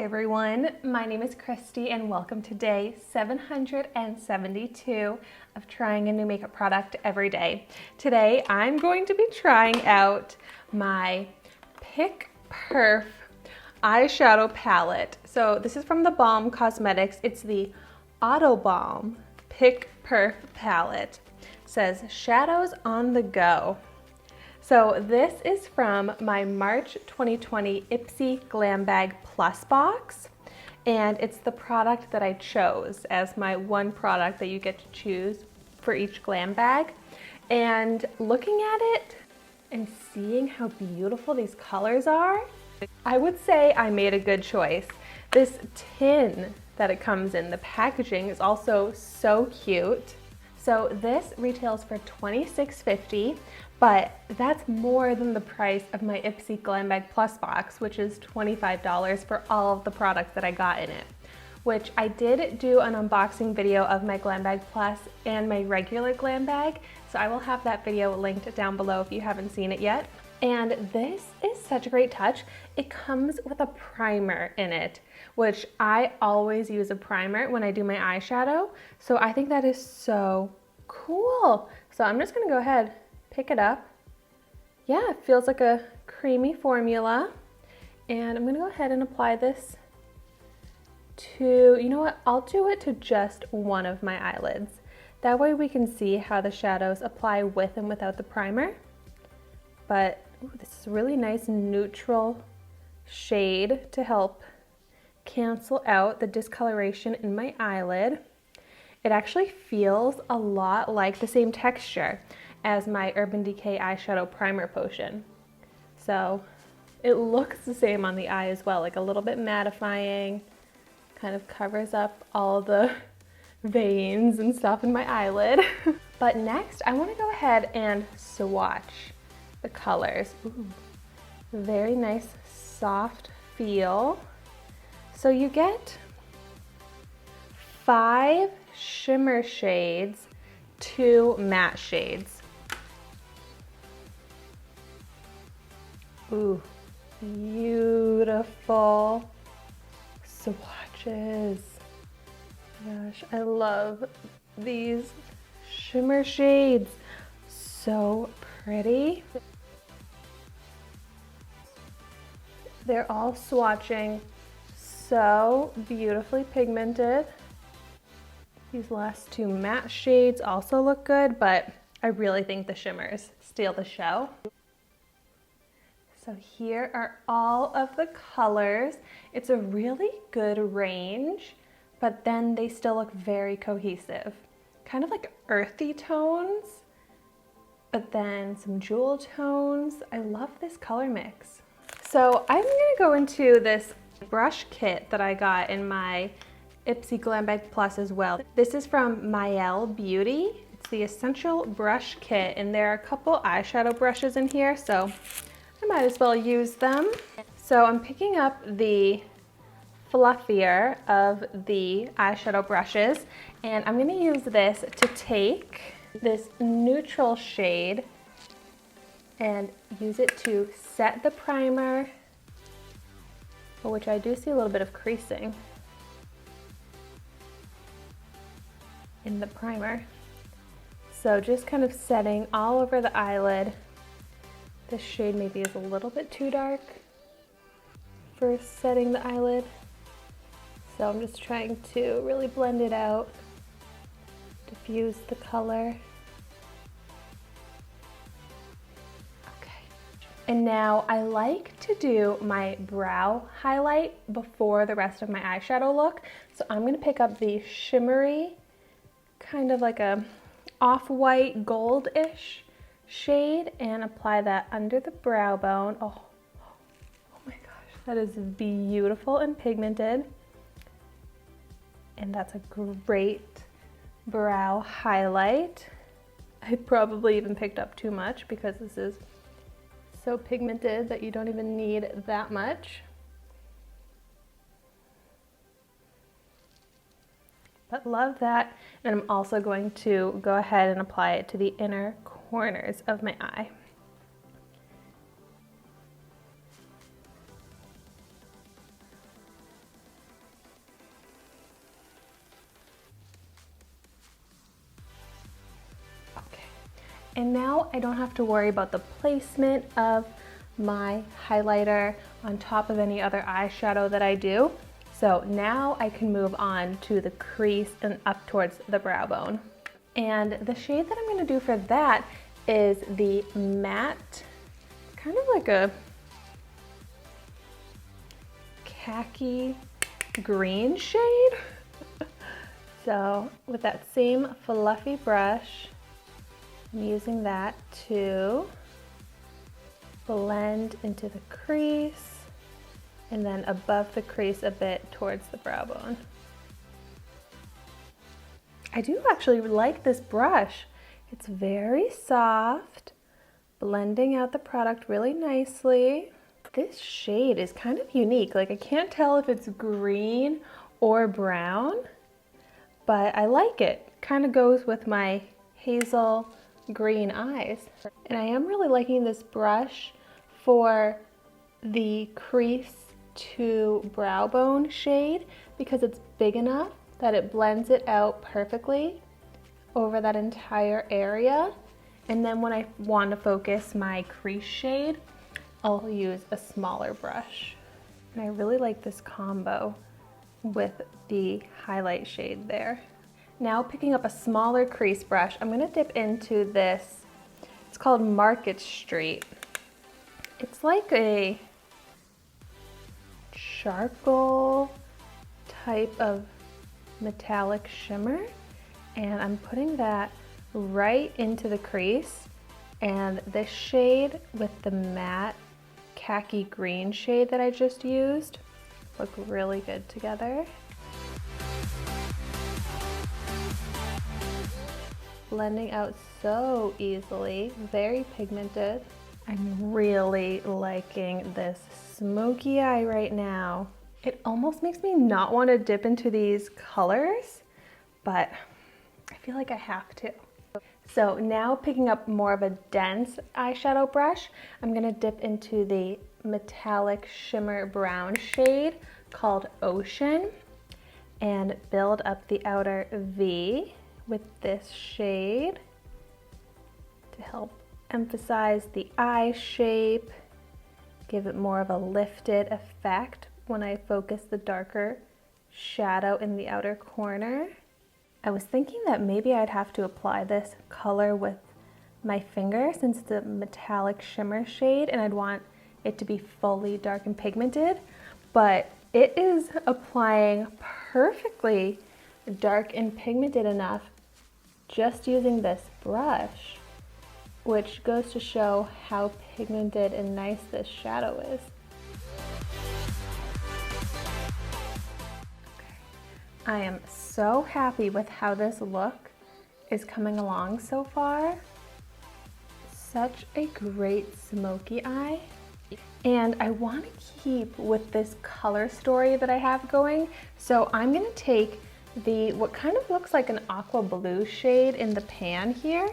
everyone, my name is Christy and welcome to day 772 of trying a new makeup product every day. Today I'm going to be trying out my Pic Perf eyeshadow palette. So this is from the Balm Cosmetics. It's the Autobalm Pic Perf palette. It says shadows on the go. So this is from my March 2020 Ipsy Glam Bag Plus box, and it's the product that I chose as my one product that you get to choose for each glam bag. And looking at it and seeing how beautiful these colors are, I would say I made a good choice. This tin that it comes in, the packaging is also so cute. So this retails for $26.50, but that's more than the price of my Ipsy Glam Bag Plus box, which is $25 for all of the products that I got in it. Which I did do an unboxing video of my Glam Bag Plus and my regular glam bag, so I will have that video linked down below if you haven't seen it yet. And this is such a great touch. It comes with a primer in it, which I always use a primer when I do my eyeshadow. So I think that is so cool. So I'm just gonna go ahead, pick it up. Yeah, it feels like a creamy formula. And I'm gonna go ahead and apply this to, you know what, I'll do it to just one of my eyelids. That way we can see how the shadows apply with and without the primer. But ooh, this is a really nice neutral shade to help cancel out the discoloration in my eyelid. It actually feels a lot like the same texture as my Urban Decay eyeshadow primer potion. So it looks the same on the eye as well, like a little bit mattifying, kind of covers up all the veins and stuff in my eyelid. But next I want to go ahead and swatch the colors. Ooh, very nice soft feel. So you get 5 shimmer shades, 2 matte shades. Ooh, beautiful swatches. Gosh, I love these shimmer shades. So pretty. They're all swatching so beautifully pigmented. These last 2 matte shades also look good, but I really think the shimmers steal the show. So here are all of the colors. It's a really good range, but then they still look very cohesive. Kind of like earthy tones, but then some jewel tones. I love this color mix. So I'm gonna go into this brush kit that I got in my Ipsy Glam Bag Plus as well. This is from Maelle Beauty. It's the Essential Brush Kit, and there are a couple eyeshadow brushes in here, so I might as well use them. So I'm picking up the fluffier of the eyeshadow brushes, and I'm gonna use this to take this neutral shade and use it to set the primer, for which I do see a little bit of creasing in the primer. So just kind of setting all over the eyelid. This shade maybe is a little bit too dark for setting the eyelid. So I'm just trying to really blend it out, diffuse the color. And now I like to do my brow highlight before the rest of my eyeshadow look. So I'm gonna pick up the shimmery, kind of like a off-white gold-ish shade and apply that under the brow bone. Oh my gosh, that is beautiful and pigmented. And that's a great brow highlight. I probably even picked up too much because this is so pigmented that you don't even need that much. But love that. And I'm also going to go ahead and apply it to the inner corners of my eye. And now I don't have to worry about the placement of my highlighter on top of any other eyeshadow that I do. So now I can move on to the crease and up towards the brow bone. And the shade that I'm going to do for that is the matte, kind of like a khaki green shade. So with that same fluffy brush, I'm using that to blend into the crease and then above the crease a bit towards the brow bone. I do actually like this brush. It's very soft, blending out the product really nicely. This shade is kind of unique. Like I can't tell if it's green or brown, but I like it. Kind of goes with my hazel green eyes. And I am really liking this brush for the crease to brow bone shade because it's big enough that it blends it out perfectly over that entire area. And then when I want to focus my crease shade, I'll use a smaller brush. And I really like this combo with the highlight shade there. Now picking up a smaller crease brush, I'm gonna dip into this, it's called Market Street. It's like a charcoal type of metallic shimmer, and I'm putting that right into the crease, and this shade with the matte khaki green shade that I just used look really good together. Blending out so easily, very pigmented. I'm really liking this smoky eye right now. It almost makes me not want to dip into these colors, but I feel like I have to. So now picking up more of a dense eyeshadow brush, I'm gonna dip into the metallic shimmer brown shade called Ocean and build up the outer V with this shade to help emphasize the eye shape, give it more of a lifted effect when I focus the darker shadow in the outer corner. I was thinking that maybe I'd have to apply this color with my finger since it's a metallic shimmer shade and I'd want it to be fully dark and pigmented, but it is applying perfectly dark and pigmented enough just using this brush, which goes to show how pigmented and nice this shadow is. I am so happy with how this look is coming along so far. Such a great smoky eye. And I want to keep with this color story that I have going. So I'm going to take what kind of looks like an aqua blue shade in the pan here.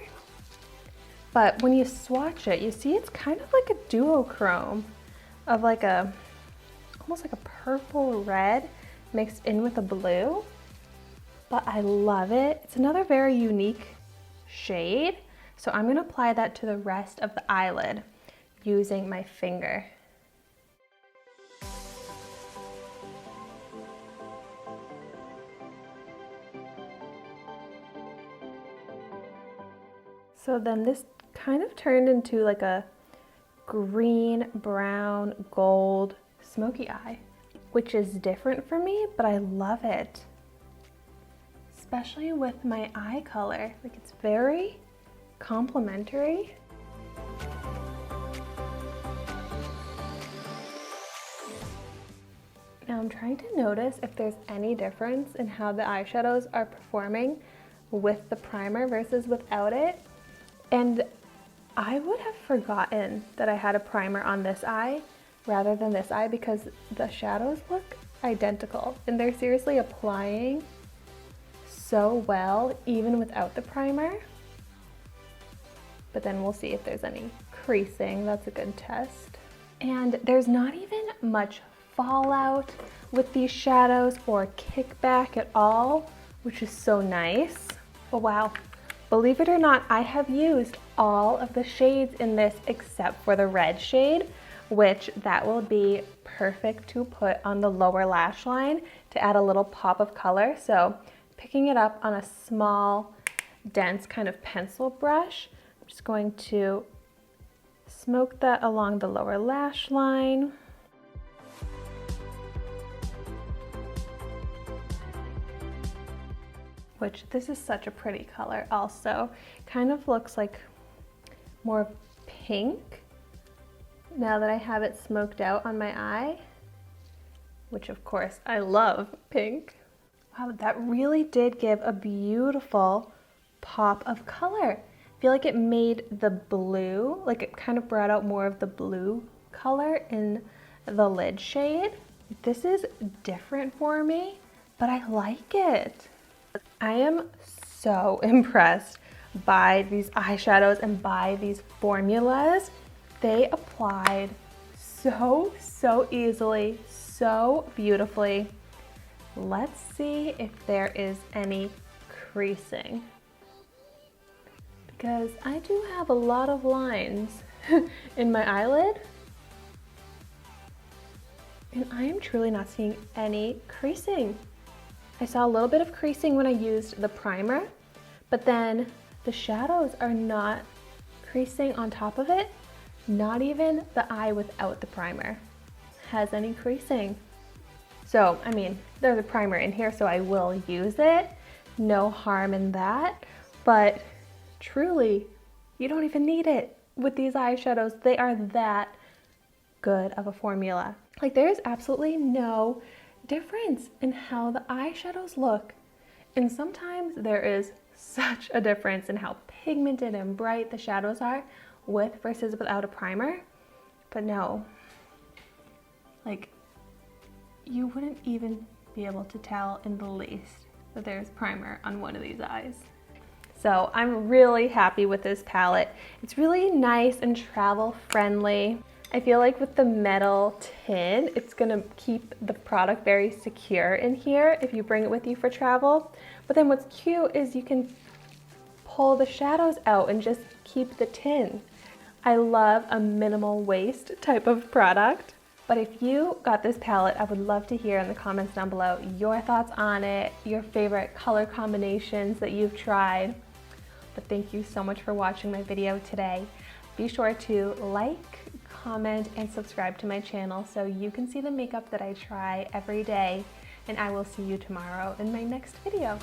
But when you swatch it, you see it's kind of like a duochrome of like almost like a purple red mixed in with a blue. But I love it. It's another very unique shade. So I'm going to apply that to the rest of the eyelid using my finger. So then this kind of turned into like a green, brown, gold smoky eye, which is different for me, but I love it. Especially with my eye color. Like it's very complementary. Now I'm trying to notice if there's any difference in how the eyeshadows are performing with the primer versus without it. And I would have forgotten that I had a primer on this eye rather than this eye because the shadows look identical and they're seriously applying so well even without the primer. But then we'll see if there's any creasing. That's a good test. And there's not even much fallout with these shadows or kickback at all, which is so nice. Oh wow, Believe it or not, I have used all of the shades in this except for the red shade, which that will be perfect to put on the lower lash line to add a little pop of color. So picking it up on a small, dense kind of pencil brush, I'm just going to smoke that along the lower lash line. Which this is such a pretty color also. Kind of looks like more pink now that I have it smoked out on my eye, which of course I love pink. Wow, that really did give a beautiful pop of color. I feel like it made the blue, like it kind of brought out more of the blue color in the lid shade. This is different for me, but I like it. I am so impressed by these eyeshadows and by these formulas. They applied so easily, so beautifully. Let's see if there is any creasing, because I do have a lot of lines in my eyelid, and I am truly not seeing any creasing. I saw a little bit of creasing when I used the primer, but then the shadows are not creasing on top of it. Not even the eye without the primer has any creasing. So, I mean, there's a primer in here, so I will use it. No harm in that, but truly, you don't even need it with these eyeshadows. They are that good of a formula. Like, there is absolutely no difference in how the eyeshadows look. And sometimes there is such a difference in how pigmented and bright the shadows are with versus without a primer. But no, like, you wouldn't even be able to tell in the least that there's primer on one of these eyes. So I'm really happy with this palette. It's really nice and travel friendly. I feel like with the metal tin, it's gonna keep the product very secure in here if you bring it with you for travel. But then what's cute is you can pull the shadows out and just keep the tin. I love a minimal waste type of product. But if you got this palette, I would love to hear in the comments down below your thoughts on it, your favorite color combinations that you've tried. But thank you so much for watching my video today. Be sure to like, comment, and subscribe to my channel so you can see the makeup that I try every day. And I will see you tomorrow in my next video.